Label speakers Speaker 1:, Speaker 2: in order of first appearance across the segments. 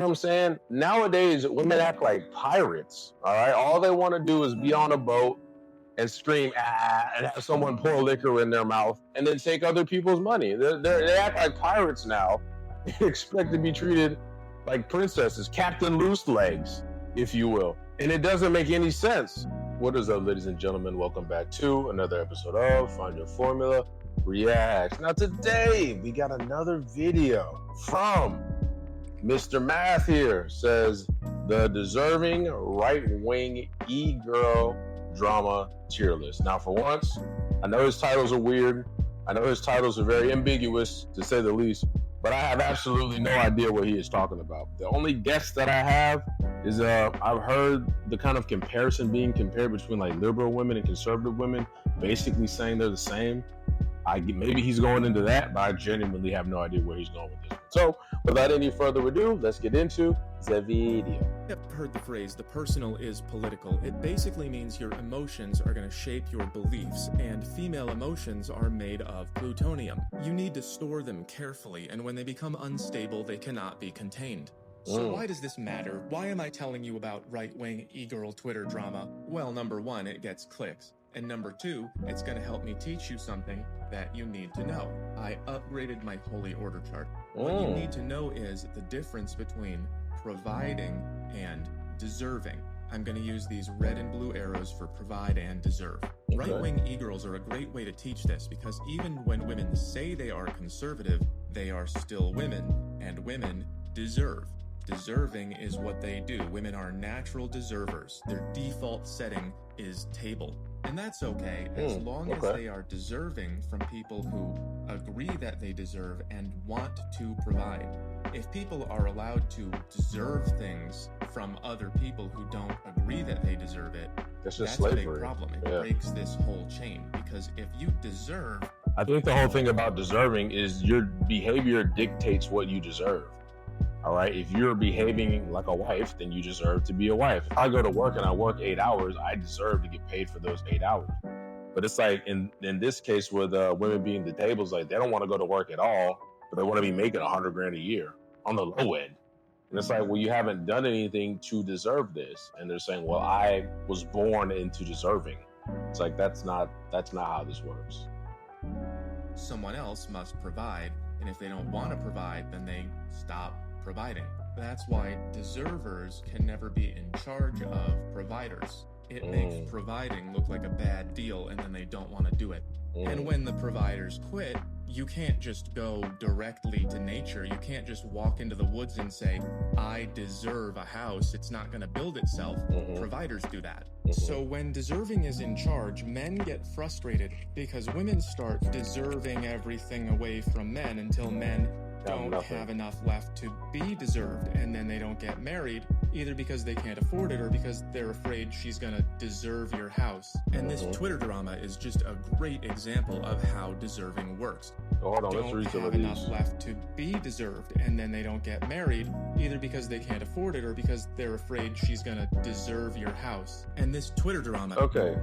Speaker 1: what I'm saying? Nowadays, women act like pirates. All right, all they want to do is be on a boat and scream and have someone pour liquor in their mouth and then take other people's money. They act like pirates now. They expect to be treated like princesses, Captain Loose Legs, if you will. And it doesn't make any sense. What is up, ladies and gentlemen? Welcome back to another episode of Find Your Formula Reacts. Now today we got another video from Mr. Math here. Says the deserving right-wing e-girl drama tier list. Now for once, I know his titles are weird. I know his titles are very ambiguous, to say the least, but I have absolutely no idea what he is talking about. The only guess that I have is I've heard the kind of comparison being compared between like liberal women and conservative women, basically saying they're the same. Maybe he's going into that, but I genuinely have no idea where he's going with this one. So without any further ado, let's get into the video.
Speaker 2: I've heard the phrase, the personal is political. It basically means your emotions are going to shape your beliefs, and female emotions are made of plutonium. You need to store them carefully, and when they become unstable, they cannot be contained. So why does this matter? Why am I telling you about right-wing e-girl Twitter drama? Well, number one, it gets clicks. And number two, it's going to help me teach you something that you need to know. I upgraded my holy order chart. What you need to know is the difference between providing and deserving. I'm going to use these red and blue arrows for provide and deserve. Okay. Right-wing e-girls are a great way to teach this because even when women say they are conservative, they are still women, and women deserve. Deserving is what they do. Women are natural deservers. Their default setting is table. And that's okay, as long as they are deserving from people who agree that they deserve and want to provide. If people are allowed to deserve things from other people who don't agree that they deserve it, that's a big problem. It breaks this whole chain, because if you deserve...
Speaker 1: I think the whole thing about deserving is your behavior dictates what you deserve. All right, if you're behaving like a wife, then you deserve to be a wife. If I go to work and I work 8 hours, I deserve to get paid for those 8 hours. But it's like in this case with women being the tables, like they don't want to go to work at all, but they want to be making $100,000 a year on the low end. And it's like, well, you haven't done anything to deserve this. And they're saying, well, I was born into deserving. It's like, that's not how this works.
Speaker 2: Someone else must provide. And if they don't want to provide, then they stop providing. That's why deservers can never be in charge of providers. It makes providing look like a bad deal, and then they don't want to do it. And when the providers quit, you can't just go directly to nature. You can't just walk into the woods and say, I deserve a house. It's not going to build itself. Providers do that. So when deserving is in charge, men get frustrated because women start deserving everything away from men until men don't have enough left to be deserved, and then they don't get married, either because they can't afford it or because they're afraid she's gonna deserve your house. And this Twitter drama is just a great example of how deserving works.
Speaker 1: Hold on, let's read some of these.
Speaker 2: Don't have enough left to be deserved, and then they don't get married, either because they can't afford it or because they're afraid she's gonna deserve your house. And this Twitter drama...
Speaker 1: Okay,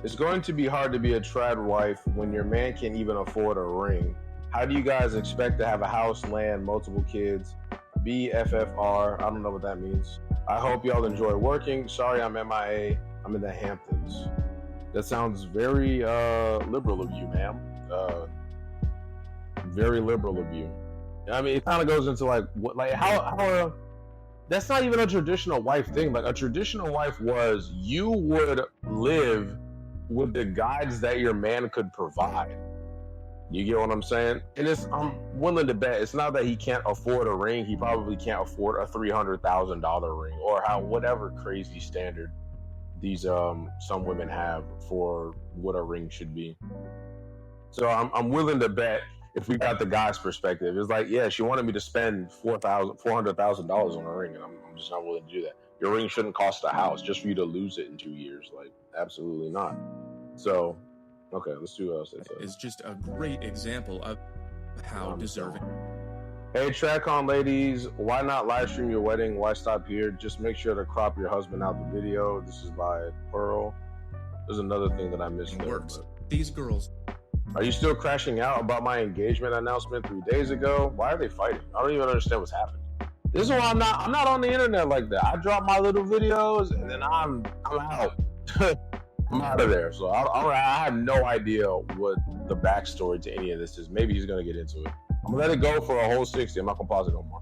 Speaker 1: it's going to be hard to be a trad wife when your man can't even afford a ring. How do you guys expect to have a house, land, multiple kids? BFFR, I don't know what that means. I hope y'all enjoy working. Sorry I'm MIA. I'm in the Hamptons. That sounds very liberal of you, ma'am. Very liberal of you. I mean, it kind of goes into like, what, like how that's not even a traditional wife thing. Like a traditional wife was you would live with the guides that your man could provide. You get what I'm saying? And I'm willing to bet it's not that he can't afford a ring. He probably can't afford a $300,000 ring, or whatever crazy standard these some women have for what a ring should be. So I'm willing to bet if we got the guy's perspective, it's like, yeah, she wanted me to spend $400,000 on a ring, and I'm just not willing to do that. Your ring shouldn't cost a house just for you to lose it in 2 years. Like, absolutely not. So. Okay, let's see what else it says.
Speaker 2: It's just a great example of how deserving.
Speaker 1: Hey, TradCon ladies, why not live stream your wedding? Why stop here? Just make sure to crop your husband out the video. This is by Pearl. There's another thing that I missed.
Speaker 2: It works. These girls.
Speaker 1: Are you still crashing out about my engagement announcement 3 days ago? Why are they fighting? I don't even understand what's happening. This is why I'm not on the internet like that. I drop my little videos and then I'm out. I'm out of there. So I have no idea what the backstory to any of this is. Maybe he's gonna get into it. I'm gonna let it go for a whole 60. I'm not gonna pause it no more.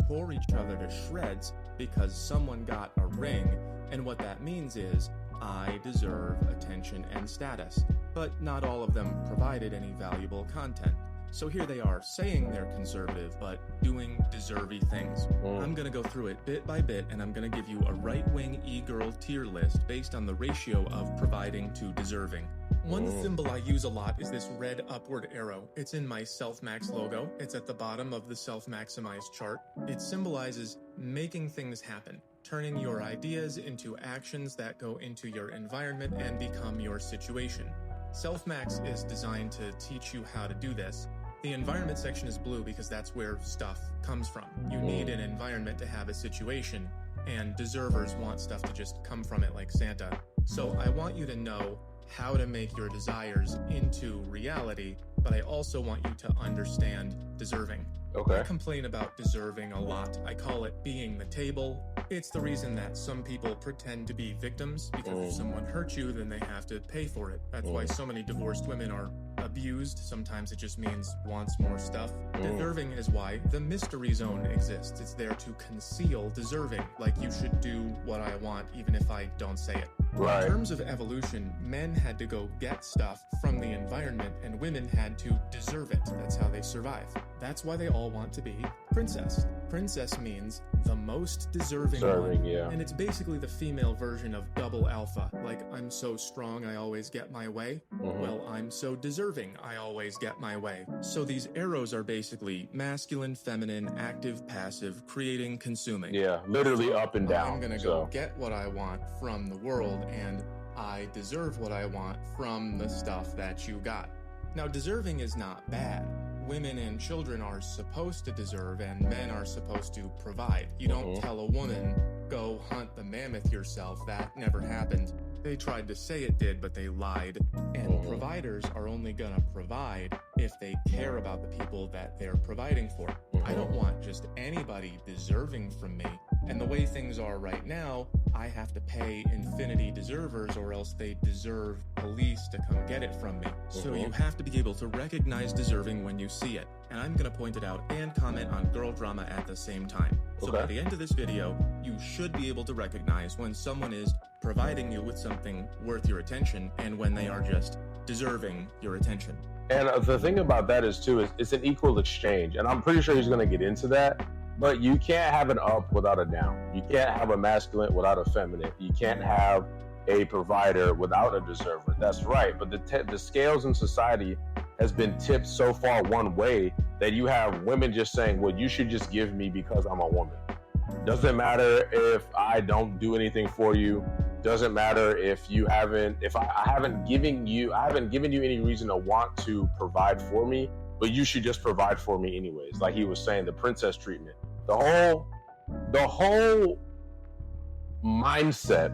Speaker 2: Tore each other to shreds because someone got a ring, and what that means is I deserve attention and status. But not all of them provided any valuable content. So here they are saying they're conservative, but doing deservy things. I'm gonna go through it bit by bit, and I'm gonna give you a right-wing e-girl tier list based on the ratio of providing to deserving. One symbol I use a lot is this red upward arrow. It's in my Self-Max logo. It's at the bottom of the Self-Maximize chart. It symbolizes making things happen, turning your ideas into actions that go into your environment and become your situation. Self-Max is designed to teach you how to do this. The environment section is blue because that's where stuff comes from. You need an environment to have a situation, and deservers want stuff to just come from it like Santa. So I want you to know how to make your desires into reality, but I also want you to understand deserving.
Speaker 1: Okay.
Speaker 2: I complain about deserving a lot. I call it being the table. It's the reason that some people pretend to be victims, because if someone hurts you, then they have to pay for it. That's why so many divorced women are abused. Sometimes it just means wants more stuff. Deserving is why the mystery zone exists. It's there to conceal deserving, like you should do what I want even if I don't say it.
Speaker 1: Right.
Speaker 2: In terms of evolution, men had to go get stuff from the environment and women had to deserve it. That's how they survive. That's why they all want to be princess. Princess means the most deserving one.
Speaker 1: Yeah.
Speaker 2: And it's basically the female version of double alpha. Like, I'm so strong, I always get my way. Well, I'm so deserving, I always get my way. So these arrows are basically masculine, feminine, active, passive, creating, consuming.
Speaker 1: Yeah, literally up and down.
Speaker 2: I'm gonna go get what I want from the world, and I deserve what I want from the stuff that you got. Now, deserving is not bad. Women and children are supposed to deserve, and men are supposed to provide. You don't tell a woman, go hunt the mammoth yourself. That never happened. They tried to say it did, but they lied. And providers are only gonna provide if they care about the people that they're providing for. I don't want just anybody deserving from me. And the way things are right now, I have to pay infinity deservers, or else they deserve police to come get it from me. So you have to be able to recognize deserving when you see it. And I'm gonna point it out and comment on girl drama at the same time. So by the end of this video, you should be able to recognize when someone is providing you with something worth your attention and when they are just deserving your attention.
Speaker 1: And the thing about that is too, is it's an equal exchange. And I'm pretty sure he's gonna get into that. But you can't have an up without a down. You can't have a masculine without a feminine. You can't have a provider without a deserver. That's right. But the scales in society has been tipped so far one way that you have women just saying, well, you should just give me because I'm a woman. Doesn't matter if I don't do anything for you. Doesn't matter if I haven't given you any reason to want to provide for me, but you should just provide for me anyways. Like he was saying, the princess treatment. The whole mindset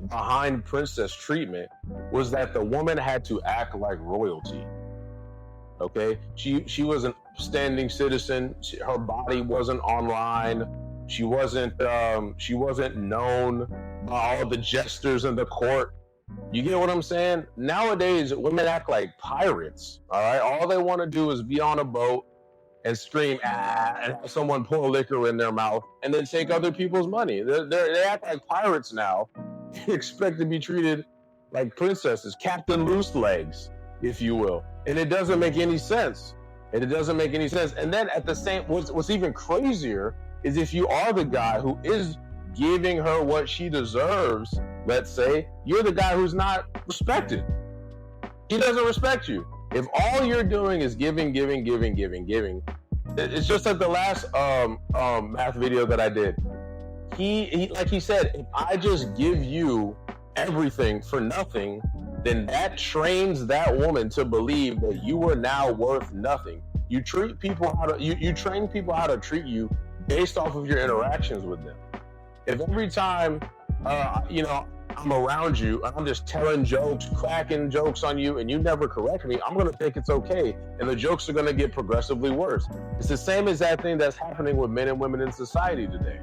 Speaker 1: behind princess treatment was that the woman had to act like royalty. Okay, she was an upstanding citizen. Her body wasn't online. She wasn't known by all the jesters in the court. You get what I'm saying? Nowadays, women act like pirates. All right, all they want to do is be on a boat and scream and have someone pour liquor in their mouth and then take other people's money. They act like pirates now. Expect to be treated like princesses, Captain Loose Legs, if you will. And it doesn't make any sense. And then at the same, what's even crazier is if you are the guy who is giving her what she deserves, let's say, you're the guy who's not respected. He doesn't respect you. If all you're doing is giving, it's just like the last math video that I did. He like he said, if I just give you everything for nothing, then that trains that woman to believe that you are now worth nothing. You treat people you train people how to treat you based off of your interactions with them. If every time I'm around you and I'm just telling jokes, cracking jokes on you, and you never correct me, I'm gonna think it's okay, and the jokes are gonna get progressively worse. It's the same exact thing that's happening with men and women in society today.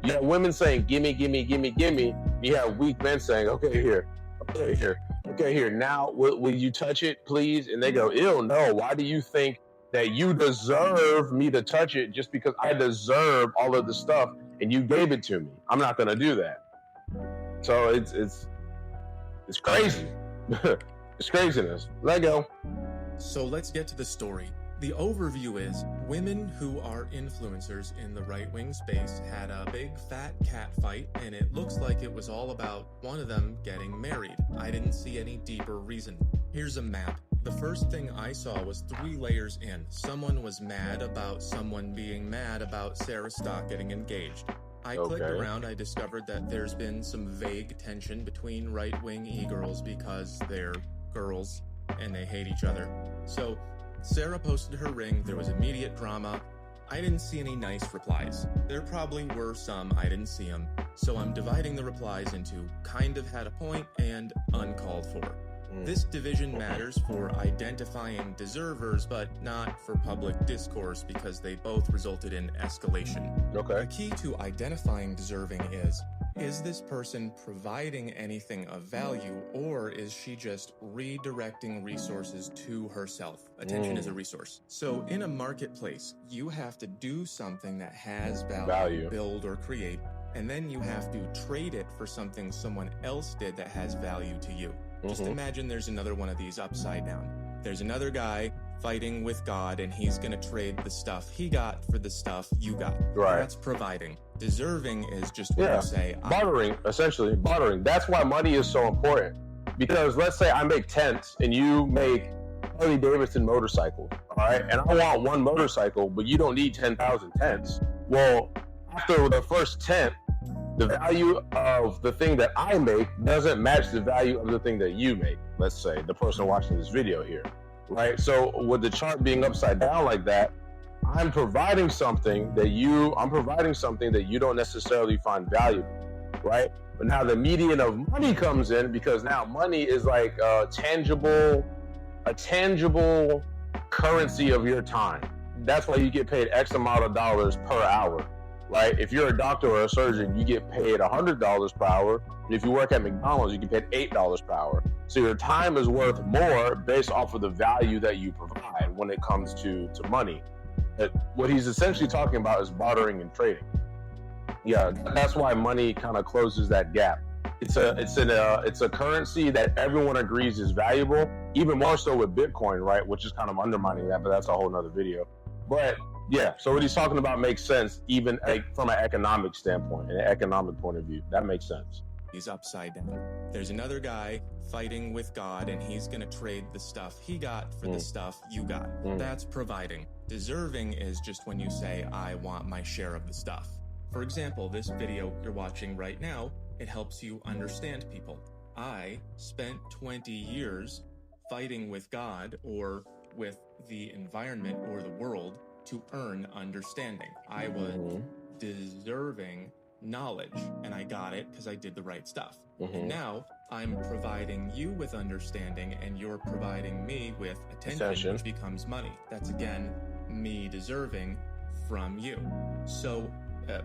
Speaker 1: You have women saying, gimme, gimme, gimme, gimme. You have weak men saying, okay, here, okay, here, okay, here. Now, will you touch it, please? And they go, ew, no. Why do you think that you deserve me to touch it just because I deserve all of the stuff and you gave it to me? I'm not gonna do that. So it's crazy. It's craziness. Let go.
Speaker 2: So let's get to the story. The overview is, women who are influencers in the right-wing space had a big fat cat fight, and it looks like it was all about one of them getting married. I didn't see any deeper reason. Here's a map. The first thing I saw was 3 layers in. Someone was mad about someone being mad about Sarah Stock getting engaged. I clicked around, I discovered that there's been some vague tension between right-wing e-girls because they're girls and they hate each other. So Sarah posted her ring, there was immediate drama. I didn't see any nice replies. There probably were some, I didn't see them. So I'm dividing the replies into kind of had a point and uncalled for. This division matters for identifying deservers, but not for public discourse because they both resulted in escalation.
Speaker 1: Okay.
Speaker 2: The key to identifying deserving is this person providing anything of value, or is she just redirecting resources to herself? Attention is a resource. So in a marketplace, you have to do something that has value, build or create, and then you have to trade it for something someone else did that has value to you. Just imagine there's another one of these upside down. There's another guy fighting with God, and he's gonna trade the stuff he got for the stuff you got.
Speaker 1: Right.
Speaker 2: That's providing. Deserving is just when you say...
Speaker 1: Bartering, essentially. Bartering. That's why money is so important. Because let's say I make tents, and you make Harley Davidson motorcycles, all right? And I want one motorcycle, but you don't need 10,000 tents. Well, after the first tent, the value of the thing that I make doesn't match the value of the thing that you make. Let's say the person watching this video here, right? So with the chart being upside down like that, I'm providing something that you don't necessarily find valuable, right? But now the median of money comes in, because now money is like a tangible currency of your time. That's why you get paid X amount of dollars per hour. Right? If you're a doctor or a surgeon, you get paid $100 per hour. And if you work at McDonald's, you get paid $8 per hour. So your time is worth more based off of the value that you provide when it comes to money. But what he's essentially talking about is bartering and trading. Yeah, that's why money kind of closes that gap. It's a currency that everyone agrees is valuable, even more so with Bitcoin, right? Which is kind of undermining that, but that's a whole nother video. But yeah, so what he's talking about makes sense, even from an economic standpoint, an economic point of view. That makes sense.
Speaker 2: He's upside down. There's another guy fighting with God, and he's gonna trade the stuff he got for the stuff you got. That's providing. Deserving is just when you say, I want my share of the stuff. For example, this video you're watching right now, it helps you understand people. I spent 20 years fighting with God or with the environment or the world to earn understanding. I was deserving knowledge, and I got it because I did the right stuff. And now I'm providing you with understanding, and you're providing me with attention, which becomes money. That's again me deserving from you. So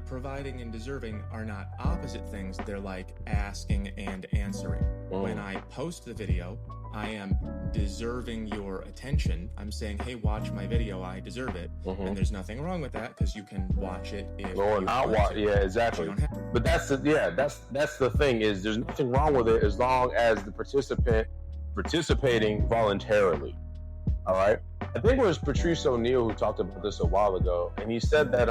Speaker 2: providing and deserving are not opposite things. They're like asking and answering. When I post the video, I am deserving your attention. I'm saying, hey, watch my video, I deserve it. And there's nothing wrong with that, because you can watch it if
Speaker 1: or not watch. Yeah, exactly. But that's the thing, is there's nothing wrong with it as long as the participant participating voluntarily. All right. I think it was Patrice O'Neal who talked about this a while ago, and he said that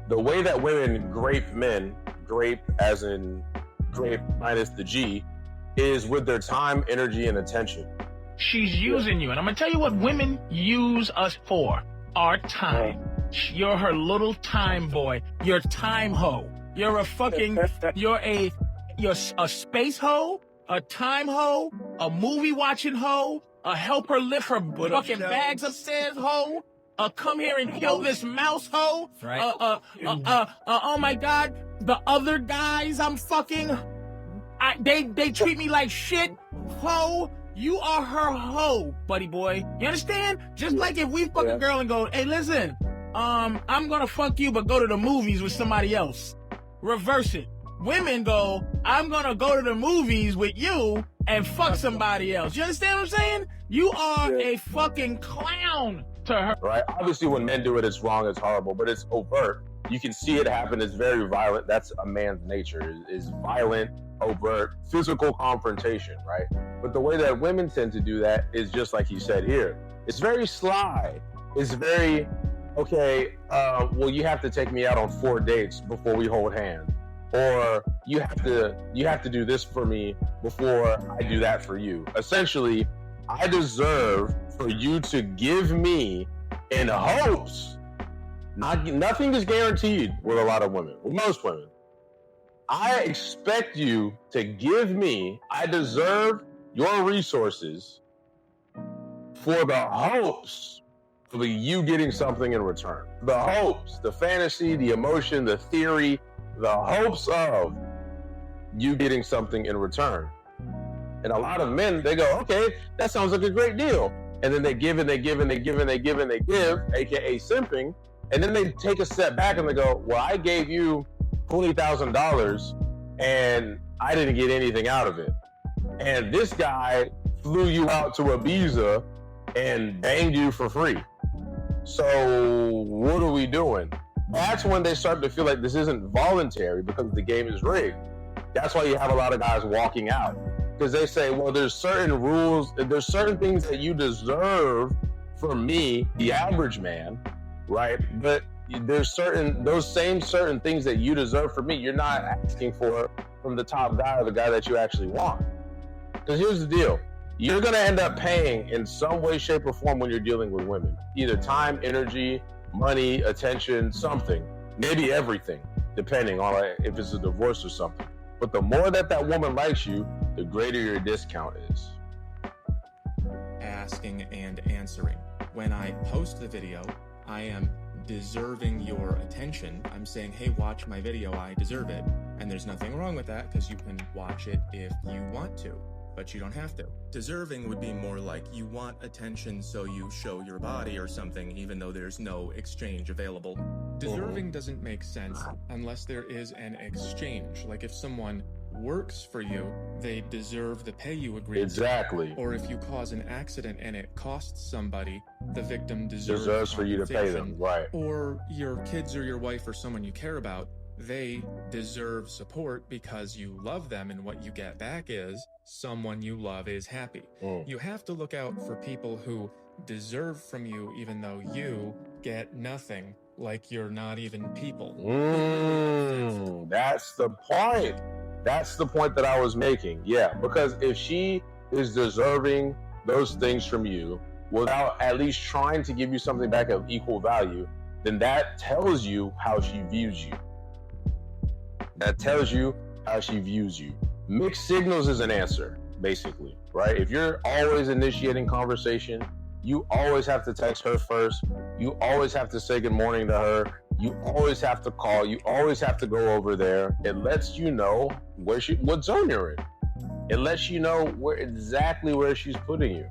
Speaker 1: the way that women grape men, grape as in grape minus the G, is with their time, energy, and attention.
Speaker 3: She's using you. And I'm going to tell you what women use us for. Our time. You're her little time boy. You're time hoe. You're a fucking, you're a space hoe, a time hoe, a movie watching hoe, a help her lift her fucking bags upstairs hoe, come here and kill this mouse hoe.
Speaker 4: Right.
Speaker 3: Oh my God, the other guys I'm fucking, They treat me like shit. Ho, you are her hoe, buddy boy. You understand? Just like if we fuck a girl and go, hey, listen, I'm gonna fuck you, but go to the movies with somebody else. Reverse it. Women go, I'm gonna go to the movies with you and fuck somebody else. You understand what I'm saying? You are a fucking clown to her.
Speaker 1: Right? Obviously, when men do it, it's wrong, it's horrible, but it's overt. You can see it happen. It's very violent. That's a man's nature, is violent, overt, physical confrontation, right? But the way that women tend to do that is just like he said here. It's very sly. It's very, okay, well, you have to take me out on 4 dates before we hold hands. Or you have to do this for me before I do that for you. Essentially, I deserve for you to give me in hopes. Nothing is guaranteed with a lot of women, with most women. I expect you to give me, I deserve your resources for the hopes of you getting something in return. The hopes, the fantasy, the emotion, the theory, the hopes of you getting something in return. And a lot of men, they go, okay, that sounds like a great deal. And then they give and they give and they give and they give and they give, AKA simping. And then they take a step back and they go, well, I gave you $20,000 and I didn't get anything out of it. And this guy flew you out to Ibiza and banged you for free. So what are we doing? That's when they start to feel like this isn't voluntary because the game is rigged. That's why you have a lot of guys walking out. Because they say, well, there's certain rules, there's certain things that you deserve from me, the average man, right? But there's those same certain things that you deserve from me, you're not asking for from the top guy or the guy that you actually want. Because here's the deal. You're going to end up paying in some way, shape, or form when you're dealing with women. Either time, energy, money, attention, something. Maybe everything, depending on if it's a divorce or something. But the more that woman likes you, the greater your discount is.
Speaker 2: Asking and answering. When I post the video, I am deserving your attention. I'm saying, hey, watch my video, I deserve it. And there's nothing wrong with that because you can watch it if you want to, but you don't have to. Deserving would be more like you want attention, so you show your body or something, even though there's no exchange available. Deserving doesn't make sense unless there is an exchange. Like if someone works for you, they deserve the pay you agreed to.
Speaker 1: Exactly.
Speaker 2: Or if you cause an accident and it costs somebody, the victim deserves
Speaker 1: for you to pay them, right?
Speaker 2: Or your kids or your wife or someone you care about, they deserve support because you love them, and what you get back is someone you love is happy. You have to look out for people who deserve from you even though you get nothing, like you're not even people.
Speaker 1: That's the point. That's the point that I was making. Yeah, because if she is deserving those things from you without at least trying to give you something back of equal value, then that tells you how she views you. That tells you how she views you. Mixed signals is an answer, basically, right? If you're always initiating conversation, you always have to text her first. You always have to say good morning to her. You always have to call. You always have to go over there. It lets you know what zone you're in. It lets you know exactly where she's putting you.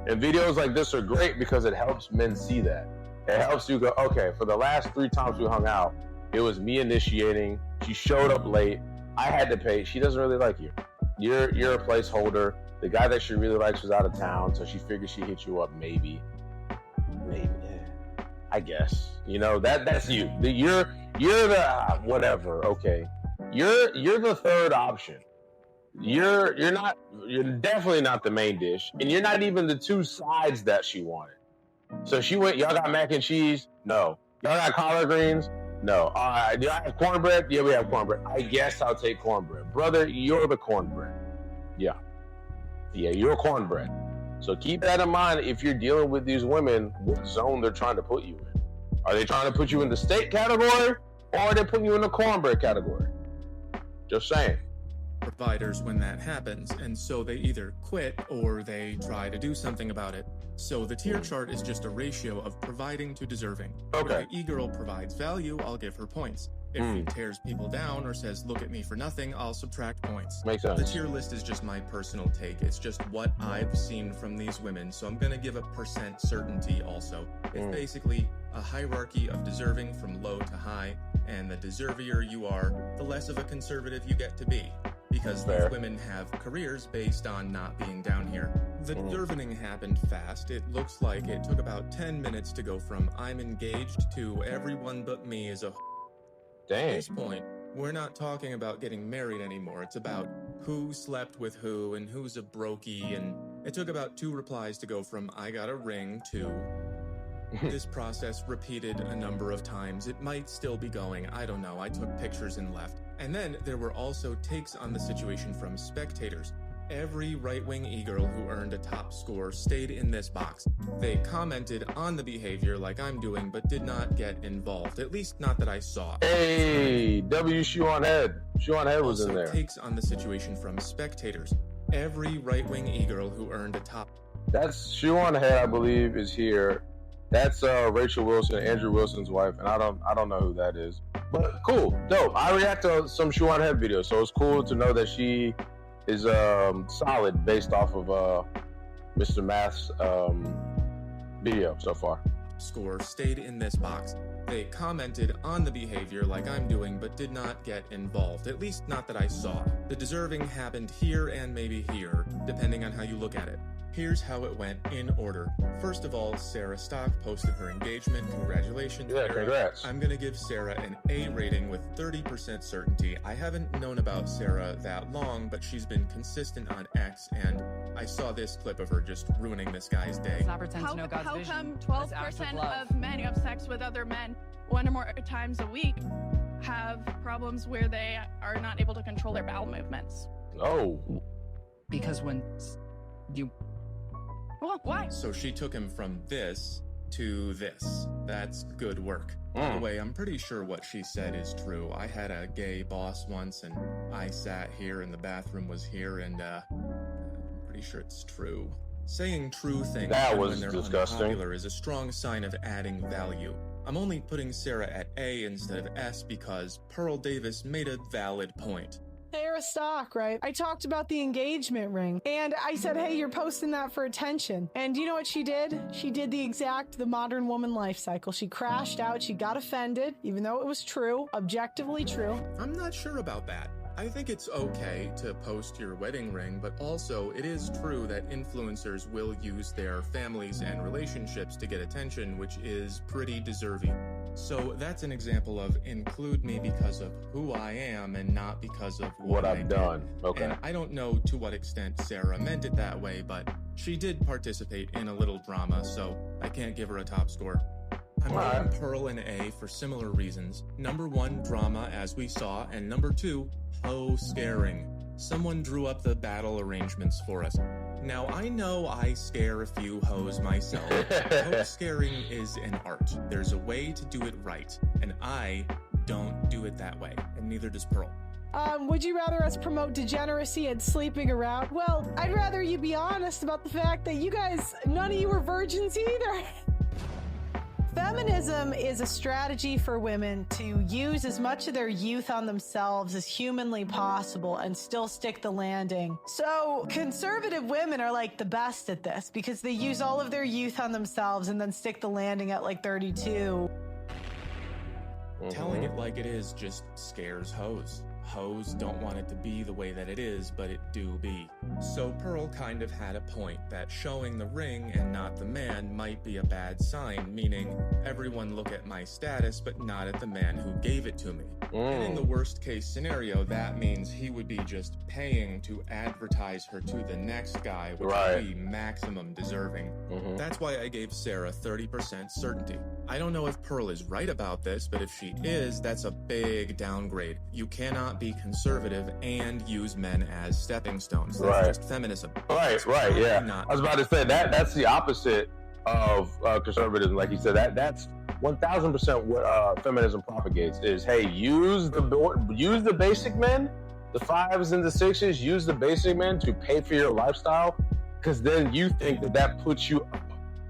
Speaker 1: And videos like this are great because it helps men see that. It helps you go, okay, for the last 3 times we hung out, it was me initiating. She showed up late. I had to pay. She doesn't really like you. You're a placeholder. The guy that she really likes was out of town, so she figured she'd hit you up maybe. I guess. You know, that's you. You're the whatever, okay. You're the third option. You're definitely not the main dish, and you're not even the 2 sides that she wanted. So she went, y'all got mac and cheese? No. Y'all got collard greens? No. Do I have cornbread? Yeah, we have cornbread. I guess I'll take cornbread. Brother, you're the cornbread. Yeah, you're cornbread. So keep that in mind if you're dealing with these women, what zone they're trying to put you in. Are they trying to put you in the steak category, or are they putting you in the cornbread category? Just saying.
Speaker 2: Providers when that happens, and so they either quit or they try to do something about it. So the tier chart is just a ratio of providing to deserving.
Speaker 1: Okay.
Speaker 2: If the e-girl provides value, I'll give her points. If she tears people down or says, look at me for nothing, I'll subtract points.
Speaker 1: Makes
Speaker 2: The
Speaker 1: sense.
Speaker 2: tier list is just my personal take. It's just what I've seen from these women, so I'm going to give a percent certainty also. It's basically a hierarchy of deserving from low to high, and the deservier you are, the less of a conservative you get to be. Because
Speaker 1: Fair.
Speaker 2: these women have careers based on not being down here. The deserving happened fast. It looks like it took about 10 minutes to go from I'm engaged to everyone but me is a At
Speaker 1: Dang.
Speaker 2: this point, we're not talking about getting married anymore. It's about who slept with who and who's a brokey. And it took about 2 replies to go from I got a ring to this process repeated a number of times. It might still be going. I don't know. I took pictures and left. And then there were also takes on the situation from spectators. Every right-wing e-girl who earned a top score stayed in this box. They commented on the behavior like I'm doing, but did not get involved. At least not that I saw.
Speaker 1: Hey, W Shoe on Head. Shoe on Head was in
Speaker 2: Also
Speaker 1: there.
Speaker 2: takes on the situation from spectators. Every right-wing e-girl who earned a top
Speaker 1: That's Shoe on Head, I believe, is here. That's Rachel Wilson, Andrew Wilson's wife, and I don't know who that is. But cool, dope. I react to some Shoe on Head videos, so it's cool to know that she is solid based off of Mr. Math's video so far.
Speaker 2: score stayed in this box. They commented on the behavior like I'm doing, but did not get involved. At least not that I saw. The deserving happened here and maybe here, depending on how you look at it. Here's how it went in order. First of all, Sarah Stock posted her engagement. Congratulations,
Speaker 1: Yeah,
Speaker 2: Sarah.
Speaker 1: congrats.
Speaker 2: I'm gonna give Sarah an A rating with 30% certainty. I haven't known about Sarah that long, but she's been consistent on X, and I saw this clip of her just ruining this guy's day.
Speaker 4: Let's not pretend to know God's
Speaker 5: How
Speaker 4: vision.
Speaker 5: come
Speaker 4: Let's
Speaker 5: 12%
Speaker 4: act with love.
Speaker 5: of men who have sex with other men 1 or more times a week have problems where they are not able to control their bowel movements?
Speaker 1: Oh,
Speaker 4: Because when you
Speaker 5: Well, why?
Speaker 2: So she took him from this to this. That's good work. By the way, I'm pretty sure what she said is true. I had a gay boss once, and I sat here and the bathroom was here, and I'm pretty sure it's true. Saying true things
Speaker 1: That
Speaker 2: even
Speaker 1: was
Speaker 2: when they're
Speaker 1: disgusting.
Speaker 2: unpopular is a strong sign of adding value. I'm only putting Sarah at A instead of S because Pearl Davis made a valid point.
Speaker 6: Sarah Stock, right? I talked about the engagement ring and I said, hey, you're posting that for attention. And you know what she did? She did the modern woman life cycle. She crashed out. She got offended, even though it was true, objectively true.
Speaker 2: I'm not sure about that. I think it's okay to post your wedding ring, but also it is true that influencers will use their families and relationships to get attention, which is pretty deserving. So that's an example of include me because of who I am and not because of
Speaker 1: what
Speaker 2: I
Speaker 1: I've
Speaker 2: did.
Speaker 1: done. Okay.
Speaker 2: And I don't know to what extent Sarah meant it that way, but she did participate in a little drama, so I can't give her a top score. I'm
Speaker 1: Alright.
Speaker 2: giving Pearl an A for similar reasons. Number 1, drama, as we saw, and number 2, hoe scaring. Someone drew up the battle arrangements for us. Now, I know I scare a few hoes myself. Hoe scaring is an art. There's a way to do it right, and I don't do it that way, and neither does Pearl.
Speaker 6: Would you rather us promote degeneracy and sleeping around? Well, I'd rather you be honest about the fact that you guys, none of you were virgins either. Feminism is a strategy for women to use as much of their youth on themselves as humanly possible and still stick the landing. So conservative women are like the best at this because they use all of their youth on themselves and then stick the landing at like 32.
Speaker 2: Telling it like it is just scares hoes. Hoes don't want it to be the way that it is, but it do be. So Pearl kind of had a point that showing the ring and not the man might be a bad sign, meaning everyone look at my status but not at the man who gave it to me. And in the worst case scenario, that means he would be just paying to advertise her to the next guy, which
Speaker 1: Right.
Speaker 2: would be maximum deserving. That's why I gave Sarah 30% certainty. I don't know if Pearl is right about this, but if she is, that's a big downgrade. You cannot be conservative and use men as stepping stones. That's
Speaker 1: Right.
Speaker 2: just feminism.
Speaker 1: Right, yeah.
Speaker 2: Not-
Speaker 1: I was about to say that's the opposite of conservatism. Like you said, that's 1000% what feminism propagates is, hey, use the basic men, the 5s and the 6s, use the basic men to pay for your lifestyle, because then you think that puts you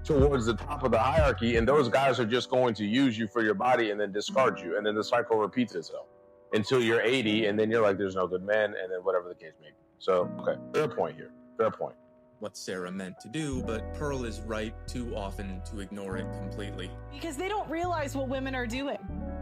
Speaker 1: towards the top of the hierarchy, and those guys are just going to use you for your body and then discard you, and then the cycle repeats itself until you're 80, and then you're like, there's no good men, and then whatever the case may be. So, okay, fair point here. Fair point.
Speaker 2: what Sarah meant to do, but Pearl is right too often to ignore it completely.
Speaker 6: Because they don't realize what women are doing.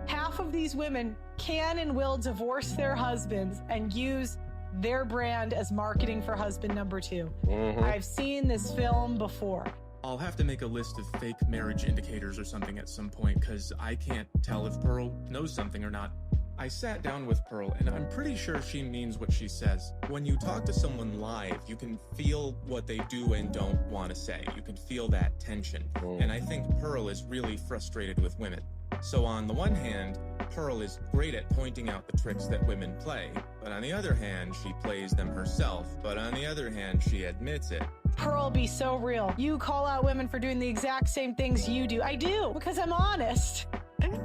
Speaker 6: Half of these women can and will divorce their husbands and use their brand as marketing for husband number 2.
Speaker 1: Mhm.
Speaker 6: I've seen this film before.
Speaker 2: I'll have to make a list of fake marriage indicators or something at some point, because I can't tell if Pearl knows something or not. I sat down with Pearl, and I'm pretty sure she means what she says. When you talk to someone live, you can feel what they do and don't want to say. You can feel that tension. And I think Pearl is really frustrated with women. So on the one hand, Pearl is great at pointing out the tricks that women play, but on the other hand, she plays them herself. But on the other hand, she admits it.
Speaker 6: Pearl, be so real. You call out women for doing the exact same things you do. I do, because I'm honest.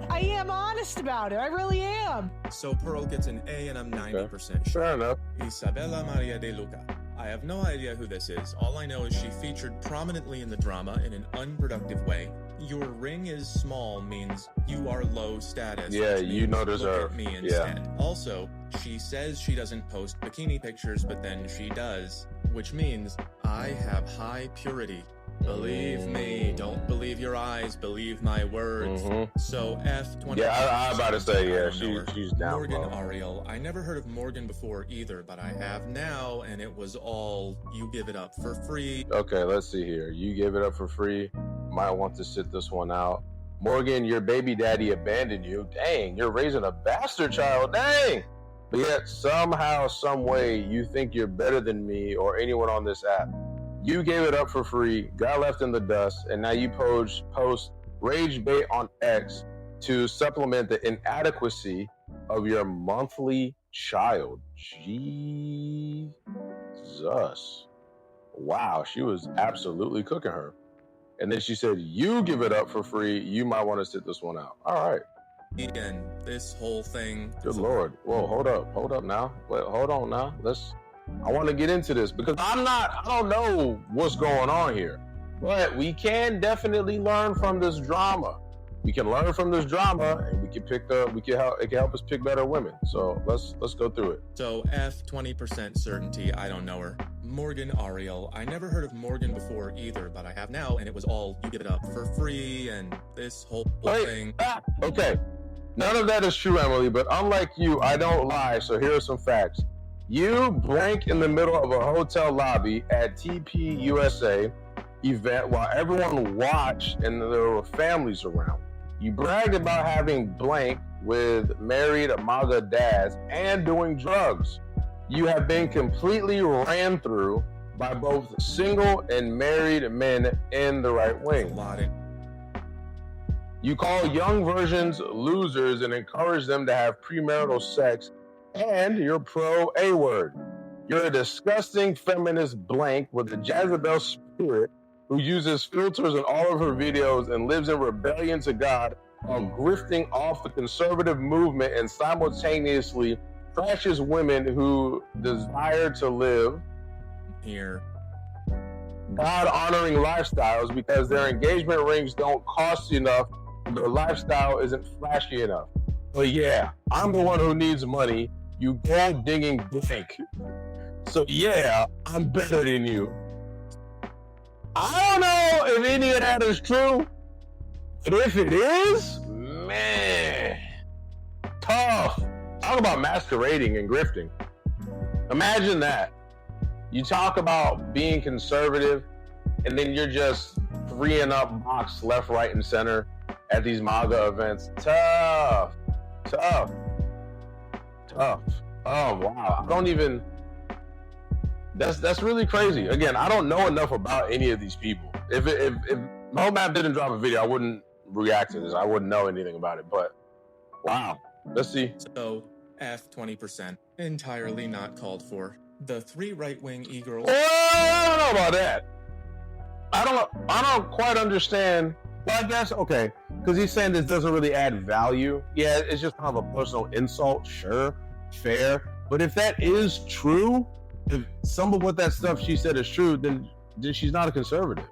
Speaker 6: I am honest about it. I really am.
Speaker 2: So Pearl gets an A, and I'm 90% sure.
Speaker 1: Fair enough.
Speaker 2: Isabella Maria de Luca. I have no idea who this is. All I know is she featured prominently in the drama in an unproductive way. Your ring is small means you are low status.
Speaker 1: Yeah,
Speaker 2: which
Speaker 1: you
Speaker 2: means
Speaker 1: know
Speaker 2: look
Speaker 1: deserve.
Speaker 2: at me
Speaker 1: Yeah.
Speaker 2: instead. Also, she says she doesn't post bikini pictures, but then she does, which means I have high purity. Believe me, don't believe your eyes, believe my words.
Speaker 1: Mhm.
Speaker 2: So F20.
Speaker 1: Yeah, I about to say, yeah,
Speaker 2: I don't know her.
Speaker 1: she's down
Speaker 2: Morgan
Speaker 1: low.
Speaker 2: Ariel. I never heard of Morgan before either, but I have now, and it was all you give it up for free.
Speaker 1: Okay, let's see here. You give it up for free. Might want to sit this one out. Morgan, your baby daddy abandoned you. Dang, you're raising a bastard child. Dang. But yet, somehow, some way, you think you're better than me or anyone on this app. You gave it up for free, got left in the dust, and now you post rage bait on X to supplement the inadequacy of your monthly child. Jesus. Wow, she was absolutely cooking her. And then she said, you give it up for free. You might want to sit this one out. All right.
Speaker 2: And this whole thing.
Speaker 1: Good Lord. Whoa, hold up now. Wait, hold on now. I want to get into this because I don't know what's going on here, but we can definitely learn from this drama. We can learn from this drama, and it can help us pick better women. So let's go through it.
Speaker 2: So F 20% certainty, I don't know her. Morgan Ariel. I never heard of Morgan before either, but I have now, and it was all you give it up for free, and this whole thing.
Speaker 1: Okay. None of that is true, Emily, but unlike you, I don't lie, so here are some facts. You blank in the middle of a hotel lobby at TP USA event while everyone watched and there were families around. You bragged about having blank with married MAGA dads and doing drugs. You have been completely ran through by both single and married men in the right wing. You call young virgins losers and encourage them to have premarital sex, and you're pro A-word. You're a disgusting feminist blank with a Jezebel spirit who uses filters in all of her videos and lives in rebellion to God while grifting off the conservative movement and simultaneously trashes women who desire to live
Speaker 2: Here.
Speaker 1: God-honoring lifestyles because their engagement rings don't cost enough and their lifestyle isn't flashy enough. But yeah, I'm the one who needs money. You gold-digging blank. So yeah, I'm better than you. I don't know if any of that is true, but if it is, man, tough. Talk about masquerading and grifting. Imagine that. You talk about being conservative, and then you're just freeing up box left, right, and center at these MAGA events. Tough. Oh wow. I don't even. That's really crazy. Again, I don't know enough about any of these people. If Mohmap didn't drop a video, I wouldn't react to this. I wouldn't know anything about it. But wow. Let's see.
Speaker 2: So F 20%. Entirely not called for. The 3 right-wing e-girls.
Speaker 1: I don't know about that. I don't quite understand. Well, I guess, okay, because he's saying this doesn't really add value. Yeah, it's just kind of a personal insult. Sure, fair. But if that is true, if some of what that stuff she said is true, then she's not a conservative.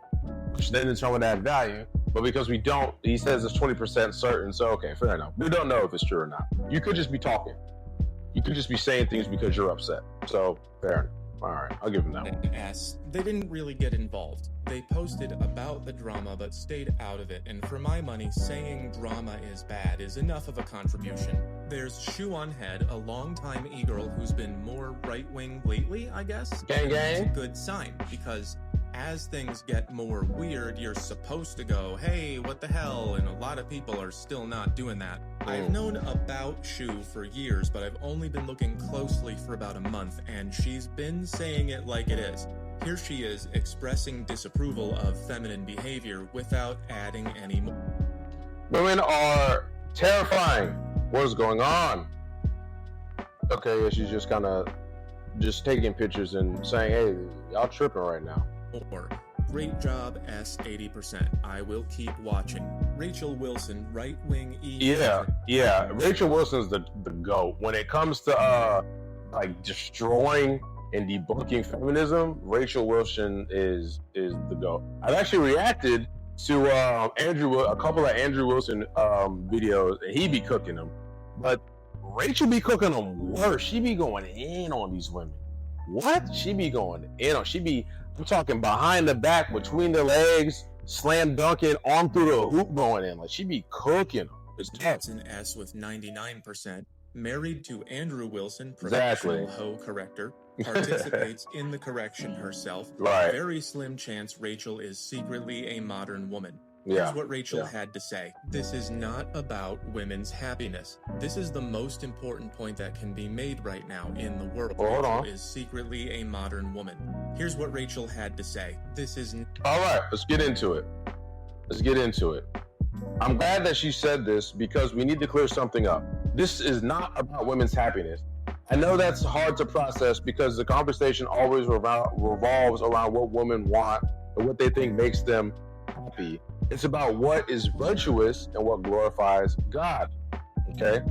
Speaker 1: which then determine that value. But because we don't, he says it's 20% certain. So, okay, fair enough. We don't know if it's true or not. You could just be talking. You could just be saying things because you're upset. So, fair enough. All right, I'll give him that one.
Speaker 2: S. They didn't really get involved. They posted about the drama but stayed out of it, and for my money, saying drama is bad is enough of a contribution. There's Shoe on Head, a longtime e-girl who's been more right-wing lately, I guess.
Speaker 1: Gang, gang.
Speaker 2: It's a good sign, because as things get more weird, you're supposed to go, hey, what the hell? And a lot of people are still not doing that. I've known about Shoe for years, but I've only been looking closely for about a month, and she's been saying it like it is. Here she is, expressing disapproval of feminine behavior without adding any more.
Speaker 1: Women are terrifying. What is going on? Okay, yeah, she's just kind of just taking pictures and saying, hey, y'all tripping right now.
Speaker 2: Or, great job, S 80%. I will keep watching. Rachel Wilson, right-wing E.
Speaker 1: Yeah. Rachel Wilson's the GOAT. When it comes to like destroying and debunking feminism, Rachel Wilson is the GOAT. I've actually reacted to a couple of Andrew Wilson videos, and he be cooking them. But Rachel be cooking them worse. She be going in on these women. What? She be going in on. I'm talking behind the back, between the legs, slam dunking, arm through the hoop going in. Like, she be cooking them. It's tough.
Speaker 2: That's an S with 99%. Married to Andrew Wilson, professional hoe corrector. Participates in the correction herself.
Speaker 1: Right.
Speaker 2: Very slim chance Rachel is secretly a modern woman.
Speaker 1: Yeah.
Speaker 2: Here's what Rachel had to say. This is not about women's happiness. This is the most important point that can be made right now in the world.
Speaker 1: Hold on.
Speaker 2: Rachel is secretly a modern woman. Here's what Rachel had to say. This is...
Speaker 1: All right, let's get into it. I'm glad that she said this because we need to clear something up. This is not about women's happiness. I know that's hard to process because the conversation always revolves around what women want and what they think makes them happy. It's about what is virtuous and what glorifies God. Okay?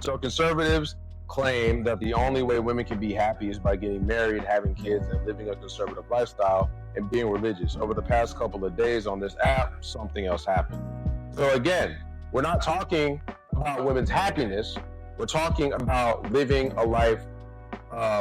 Speaker 1: So conservatives claim that the only way women can be happy is by getting married, having kids, and living a conservative lifestyle and being religious. Over the past couple of days on this app, something else happened. So again, we're not talking about women's happiness. We're talking about living a life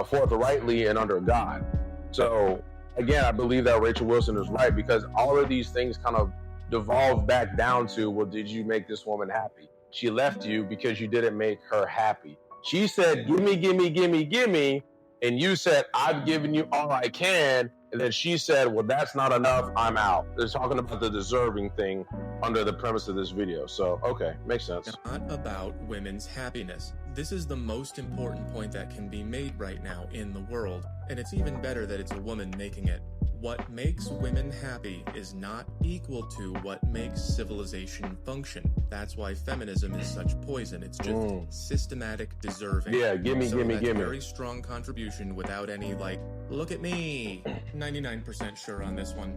Speaker 1: forthrightly and under God. So again, I believe that Rachel Wilson is right because all of these things kind of devolve back down to, well, did you make this woman happy? She left you because you didn't make her happy. She said, gimme. And you said, I've given you all I can. And then she said, well, that's not enough. I'm out. They're talking about the deserving thing under the premise of this video. So, okay, makes sense.
Speaker 2: Not about women's happiness. This is the most important point that can be made right now in the world. And it's even better that it's a woman making it. What makes women happy is not equal to what makes civilization function. That's why feminism is such poison. It's just systematic deserving.
Speaker 1: Yeah, gimme.
Speaker 2: Very strong contribution without any, like, look at me. 99% sure on this one.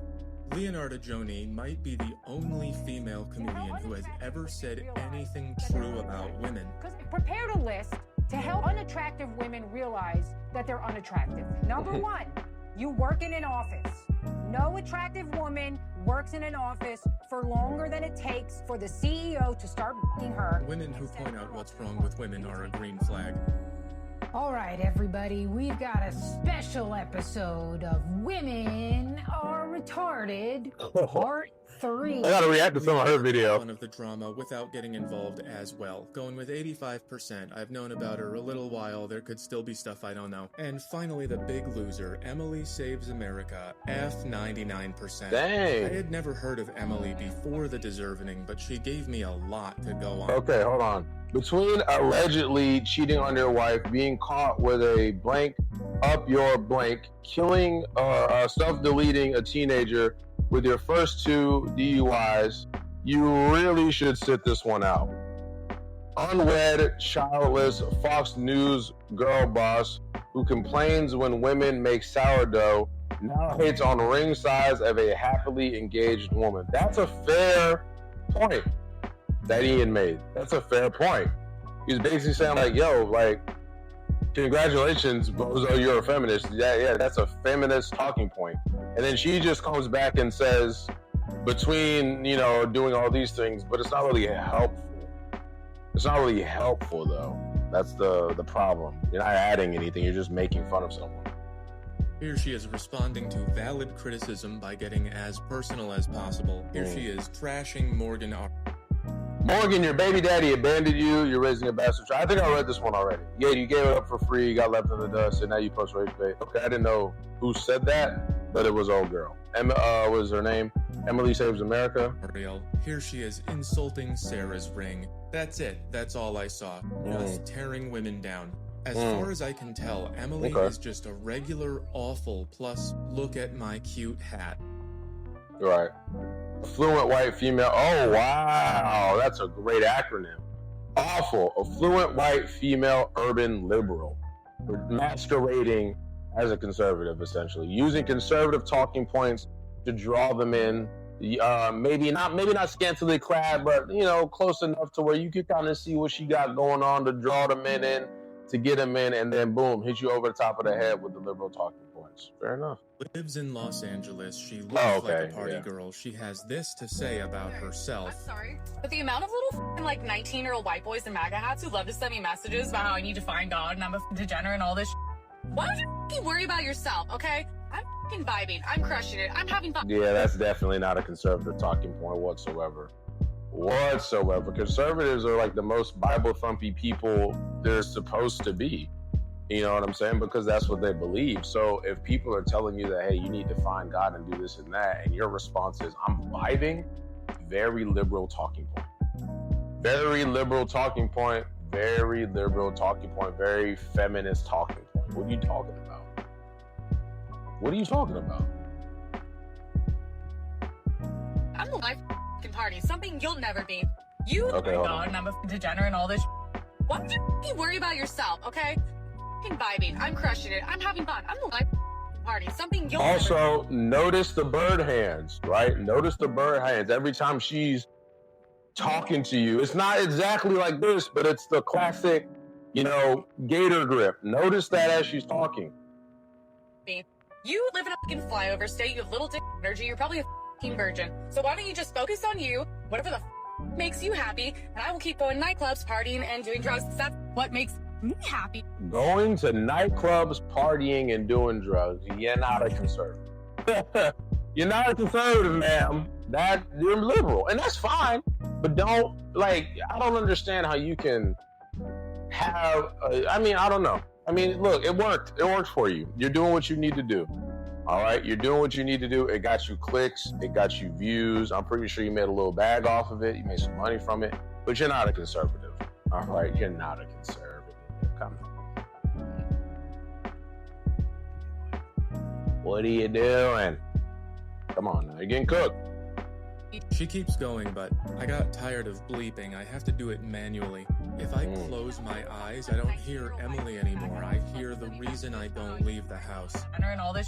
Speaker 2: Leonardo Joni might be the only female comedian who has ever said anything true about women.
Speaker 7: Prepared a list to help unattractive women realize that they're unattractive. Number one, you work in an office. No attractive woman works in an office for longer than it takes for the CEO to start f***ing her.
Speaker 2: Women who point out what's wrong with women are a green flag.
Speaker 7: All right, everybody, we've got a special episode of Women Are Retarded, Part 3.
Speaker 1: I gotta react to some of her video.
Speaker 2: One of the drama without getting involved as well. Going with 85%. I've known about her a little while. There could still be stuff I don't know. And finally, the big loser, Emily Saves America, F 99%.
Speaker 1: Dang.
Speaker 2: I had never heard of Emily before the deserving, but she gave me a lot to go on.
Speaker 1: Okay, hold on. Between allegedly cheating on your wife, being caught with a blank up your blank, killing or self-deleting a teenager with your first 2 DUIs, you really should sit this one out. Unwed, childless Fox News girl boss who complains when women make sourdough now hates on ring size of a happily engaged woman. That's a fair point that Ian made. That's a fair point. He's basically saying like, yo, like, congratulations, Bozo, you're a feminist. Yeah, that's a feminist talking point. And then she just comes back and says, between, you know, doing all these things, but it's not really helpful. It's not really helpful though. That's the problem. You're not adding anything, you're just making fun of someone.
Speaker 2: Here she is responding to valid criticism by getting as personal as possible. Here she is trashing Morgan.
Speaker 1: Morgan, your baby daddy abandoned you. You're raising a bastard child. I think I read this one already. Yeah, you gave it up for free. You got left in the dust, and now you post rage bait. Okay, I didn't know who said that, but it was old girl. What was her name? Emily Saves America.
Speaker 2: Ariel. Here she is insulting Sarah's ring. That's it. That's all I saw. Just tearing women down. As far as I can tell, Emily is just a regular awful plus look at my cute hat.
Speaker 1: Right. Affluent white female. Oh, wow. That's a great acronym. Awful. Affluent white female urban liberal. Masquerading as a conservative, essentially. Using conservative talking points to draw them in. Maybe not scantily clad, but, you know, close enough to where you could kind of see what she got going on to draw the men in, to get them in, and then boom, hit you over the top of the head with the liberal talking points. Fair enough.
Speaker 2: Lives in Los Angeles. She looks like a party girl. She has this to say about herself.
Speaker 8: I'm sorry, but the amount of little like 19-year-old white boys in MAGA hats who love to send me messages about how I need to find God and I'm a degenerate and all this. Why don't you worry about yourself, okay? I'm vibing. I'm crushing it. I'm having fun.
Speaker 1: Yeah, that's definitely not a conservative talking point whatsoever. Conservatives are like the most Bible thumpy people they're supposed to be. You know what I'm saying? Because that's what they believe. So if people are telling you that, hey, you need to find God and do this and that, and your response is, I'm vibing, very liberal talking point. Very liberal talking point. Very liberal talking point. Very feminist talking point. What are you talking about? What are you talking about?
Speaker 8: I'm the life party, something you'll never be. You
Speaker 1: okay,
Speaker 8: God, and I'm a degenerate and all this. Why don't you worry about yourself, okay? I'm vibing. I'm crushing it. I'm having fun. I'm the life party, something you'll
Speaker 1: also
Speaker 8: never
Speaker 1: notice the bird hands, right? Notice the bird hands every time she's talking to you. It's not exactly like this, but it's the classic, you know, gator grip. Notice that as she's talking.
Speaker 8: You live in a fucking flyover state. You have little dick energy. You're probably a virgin. So why don't you just focus on you, whatever the makes you happy, and I will keep going to nightclubs, partying, and doing drugs. That's what makes me happy.
Speaker 1: Going to nightclubs, partying, and doing drugs. You're not a conservative. You're not a conservative, ma'am. That you're liberal, and that's fine. But don't I don't understand how you can have. I don't know. I mean, look, it worked. It worked for you. You're doing what you need to do. All right, you're doing what you need to do. It got you clicks. It got you views. I'm pretty sure you made a little bag off of it. You made some money from it. But you're not a conservative. All right, you're not a conservative. Come on. What are you doing? Come on now, you're getting cooked.
Speaker 2: She keeps going, but I got tired of bleeping. I have to do it manually. If I close my eyes, I don't hear Emily anymore. I hear the reason I don't leave the house.
Speaker 8: And all this.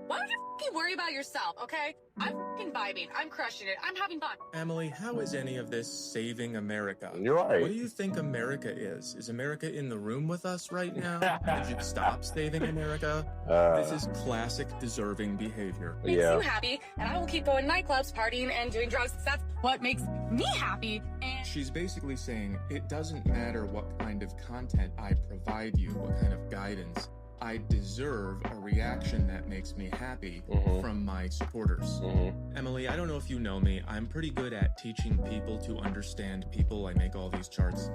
Speaker 8: Why don't you worry about yourself, okay? I'm vibing. I'm crushing it. I'm having fun.
Speaker 2: Emily, how is any of this saving America?
Speaker 1: You're right.
Speaker 2: What do you think America is? Is America in the room with us right now? Did you stop saving America? This is classic deserving behavior.
Speaker 8: Makes you happy, and I will keep going to nightclubs, partying, and doing drugs. That's what makes me happy. And
Speaker 2: she's basically saying it doesn't matter what kind of content I provide you, what kind of guidance. I deserve a reaction that makes me happy from my supporters. Emily, I don't know if you know me. I'm pretty good at teaching people to understand people. I make all these charts.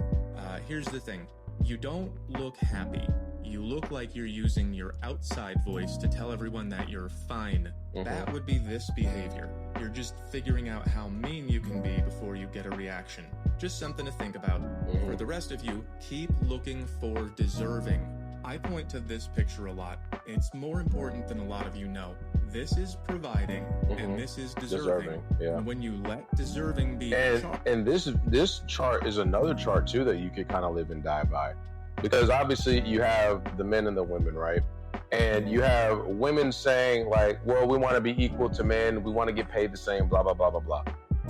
Speaker 2: Here's the thing. You don't look happy. You look like you're using your outside voice to tell everyone that you're fine. That would be this behavior. You're just figuring out how mean you can be before you get a reaction. Just something to think about. For the rest of you, keep looking for deserving. I point to this picture a lot. It's more important than a lot of you know. This is providing, and this is deserving.
Speaker 1: Yeah.
Speaker 2: And when you let deserving be
Speaker 1: and this chart is another chart too that you could kind of live and die by, because obviously you have the men and the women, right? And you have women saying like, well, we want to be equal to men, we want to get paid the same, blah blah blah blah blah.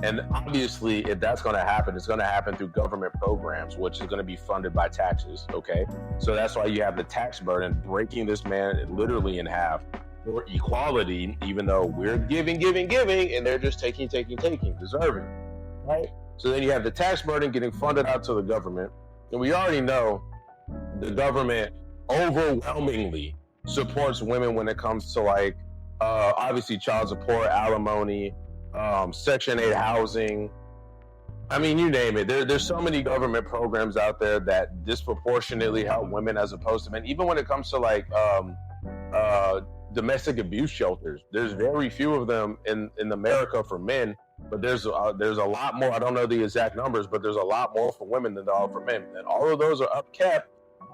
Speaker 1: And obviously, if that's going to happen, it's going to happen through government programs, which is going to be funded by taxes, okay? So that's why you have the tax burden breaking this man literally in half. for equality, even though we're giving, and they're just taking, deserving, right? So then you have the tax burden getting funded out to the government, and we already know the government overwhelmingly supports women when it comes to like obviously child support, alimony, Section 8 housing. I mean, you name it. There's so many government programs out there that disproportionately help women as opposed to men. Even when it comes to like domestic abuse shelters, there's very few of them in America for men, but there's a lot more. I don't know the exact numbers, but there's a lot more for women than there are for men. And all of those are upkept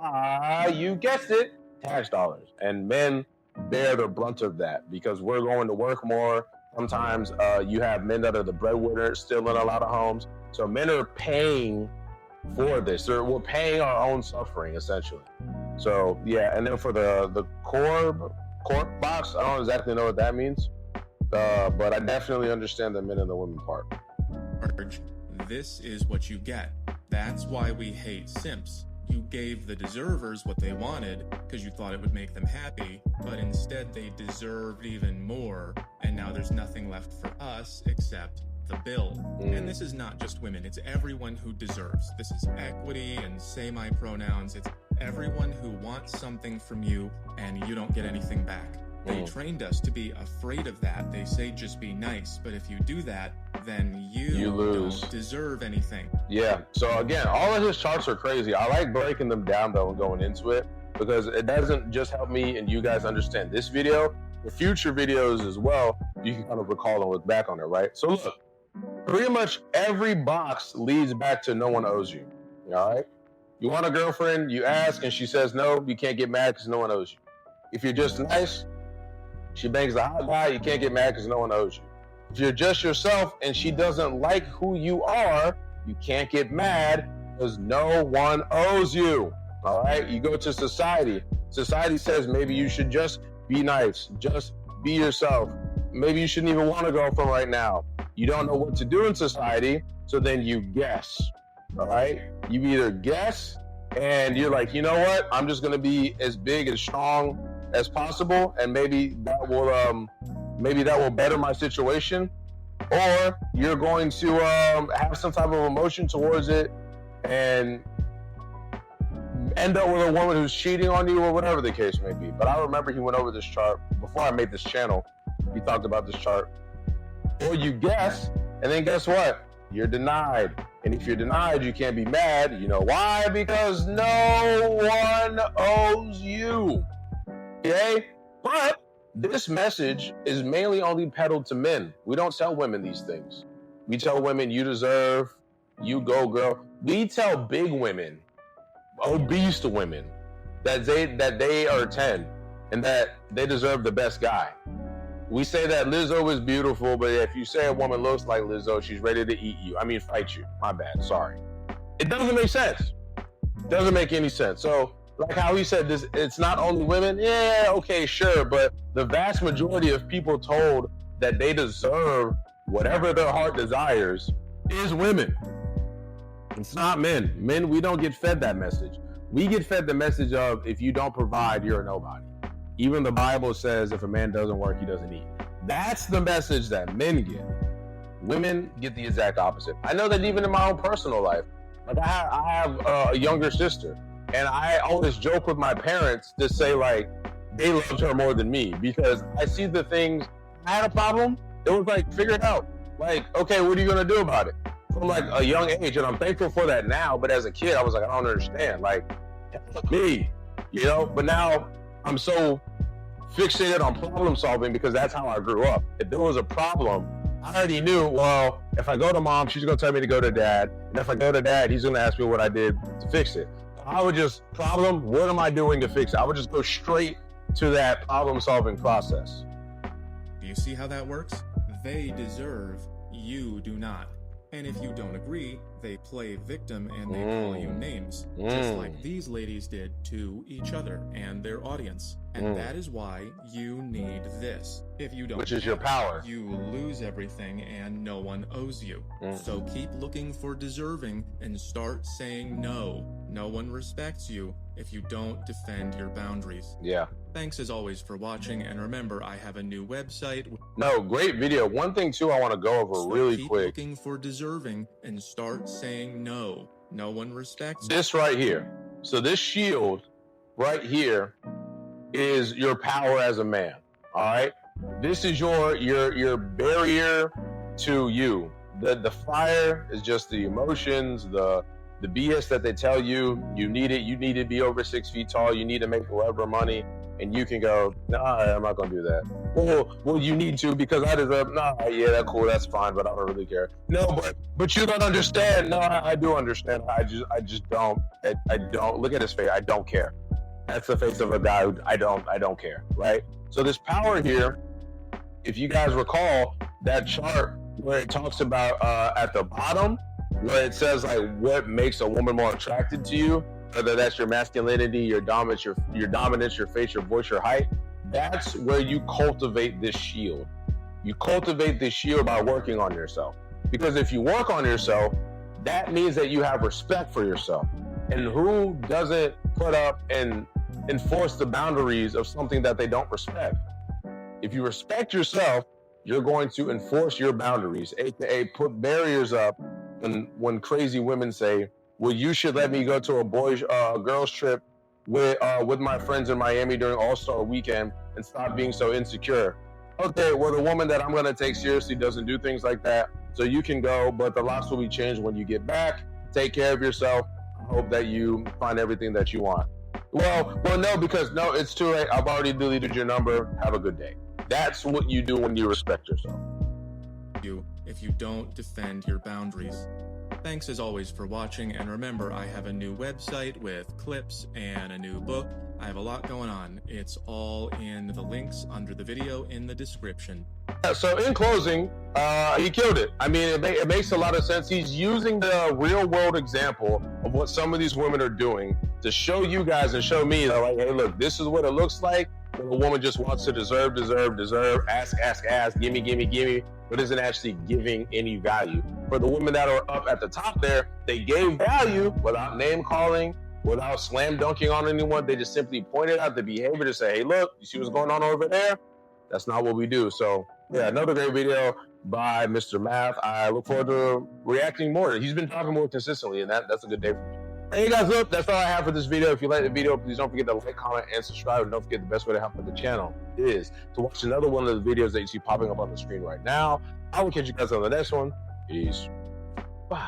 Speaker 1: by, you guessed it, tax dollars. And men bear the brunt of that because we're going to work more. Sometimes you have men that are the breadwinners still in a lot of homes. So men are paying for this. We're paying our own suffering, essentially. So, yeah. And then for the Corp box, I don't exactly know what that means. But I definitely understand the men and the women part.
Speaker 2: This is what you get. That's why we hate simps. You gave the deservers what they wanted because you thought it would make them happy, but instead they deserved even more, and now there's nothing left for us except the bill. And this is not just women, it's everyone who deserves. This is equity and say my pronouns. It's everyone who wants something from you and you don't get anything back. They trained us to be afraid of that. They say just be nice, but if you do that, then you lose. Don't deserve anything.
Speaker 1: Yeah, so again, all of his charts are crazy. I like breaking them down though and going into it because it doesn't just help me and you guys understand this video, for future videos as well, you can kind of recall and look back on it, right? So look, pretty much every box leads back to no one owes you, all right? You want a girlfriend, you ask and she says no, you can't get mad because no one owes you. If you're just nice, she bangs the hot guy, you can't get mad because no one owes you. If you're just yourself and she doesn't like who you are, you can't get mad because no one owes you, all right? You go to society. Society says maybe you should just be nice, just be yourself. Maybe you shouldn't even want a girlfriend right now. You don't know what to do in society, so then you guess, all right? You either guess and you're like, you know what? I'm just gonna be as big and strong as possible, and maybe that will better my situation, or you're going to have some type of emotion towards it and end up with a woman who's cheating on you or whatever the case may be. But I remember he went over this chart before I made this channel. He talked about this chart. Or you guess, and then guess what? You're denied. And if you're denied, you can't be mad. You know why? Because no one owes you. Okay? But this message is mainly only peddled to men. We don't tell women these things. We tell women, you deserve, you go, girl. We tell big women, obese women, that they are 10 and that they deserve the best guy. We say that Lizzo is beautiful, but if you say a woman looks like Lizzo, she's ready to eat you. I mean, fight you. My bad. Sorry. It doesn't make sense. It doesn't make any sense. So, like how he said this, it's not only women. Yeah, okay, sure. But the vast majority of people told that they deserve whatever their heart desires is women. It's not men. Men, we don't get fed that message. We get fed the message of, if you don't provide, you're a nobody. Even the Bible says if a man doesn't work, he doesn't eat. That's the message that men get. Women get the exact opposite. I know that even in my own personal life, like I have a younger sister, and I always joke with my parents to say like they loved her more than me because I see the things. I had a problem. It was like, figure it out. Like, okay, what are you gonna do about it? From like a young age, and I'm thankful for that now. But as a kid, I was like, I don't understand. Like, me, you know. But now I'm so fixated on problem solving because that's how I grew up. If there was a problem, I already knew, well, if I go to mom, she's going to tell me to go to dad. And if I go to dad, he's going to ask me what I did to fix it. I would just, problem, what am I doing to fix it? I would just go straight to that problem solving process.
Speaker 2: Do you see how that works? They deserve, you do not. And if you don't agree, they play victim and they call you names, just like these ladies did to each other and their audience. And that is why you need this. If you don't,
Speaker 1: which is your power,
Speaker 2: you lose everything and no one owes you. So keep looking for deserving and start saying no. No one respects you if you don't defend your boundaries.
Speaker 1: Yeah.
Speaker 2: Thanks as always for watching, and remember, I have a new website.
Speaker 1: No, great video. One thing too I want to go over
Speaker 2: So
Speaker 1: really
Speaker 2: keep
Speaker 1: quick.
Speaker 2: looking for deserving and start saying no. No one respects you.
Speaker 1: This right here. So this shield right here is your power as a man. All right. This is your barrier to you. The fire is just the emotions, the BS that they tell you. You need it. You need to be over 6 feet tall. You need to make whatever money, and you can go, nah, I'm not gonna do that. Well, you need to because I deserve. Nah, yeah, that's cool, that's fine, but I don't really care. No, but you don't understand. No, I do understand. I just don't. I don't. Look at his face. I don't care. That's the face of a guy who I don't care. Right. So this power here, if you guys recall that chart where it talks about at the bottom, where it says like what makes a woman more attracted to you, whether that's your masculinity, your dominance, your face, your voice, your height, that's where you cultivate this shield. You cultivate this shield by working on yourself. Because if you work on yourself, that means that you have respect for yourself. And who doesn't put up and enforce the boundaries of something that they don't respect? If you respect yourself, you're going to enforce your boundaries, aka put barriers up. And when crazy women say, well, you should let me go to a girls trip with my friends in Miami during All-Star weekend and stop being so insecure. Okay, well, the woman that I'm going to take seriously doesn't do things like that. So you can go, but the locks will be changed when you get back. Take care of yourself. I hope that you find everything that you want. Well, no, because no, it's too late. I've already deleted your number. Have a good day. That's what you do when you respect yourself.
Speaker 2: If you don't defend your boundaries. Thanks as always for watching, and remember, I have a new website with clips and a new book. I have a lot going on. It's all in the links under the video in the description.
Speaker 1: So in closing, he killed it. I mean, it makes a lot of sense. He's using the real world example of what some of these women are doing to show you guys and show me that, like, hey, look, this is what it looks like when a woman just wants to deserve, ask, gimme, but isn't actually giving any value. For the women that are up at the top there, they gave value without name calling, without slam dunking on anyone. They just simply pointed out the behavior to say, hey, look, you see what's going on over there? That's not what we do. So yeah, another great video by Mr. Math. I look forward to reacting more. He's been talking more consistently, and that's a good day for me. Hey guys, look, that's all I have for this video. If you like the video, please don't forget to like, comment, and subscribe. And don't forget the best way to help the channel is to watch another one of the videos that you see popping up on the screen right now. I will catch you guys on the next one. Peace. Bye.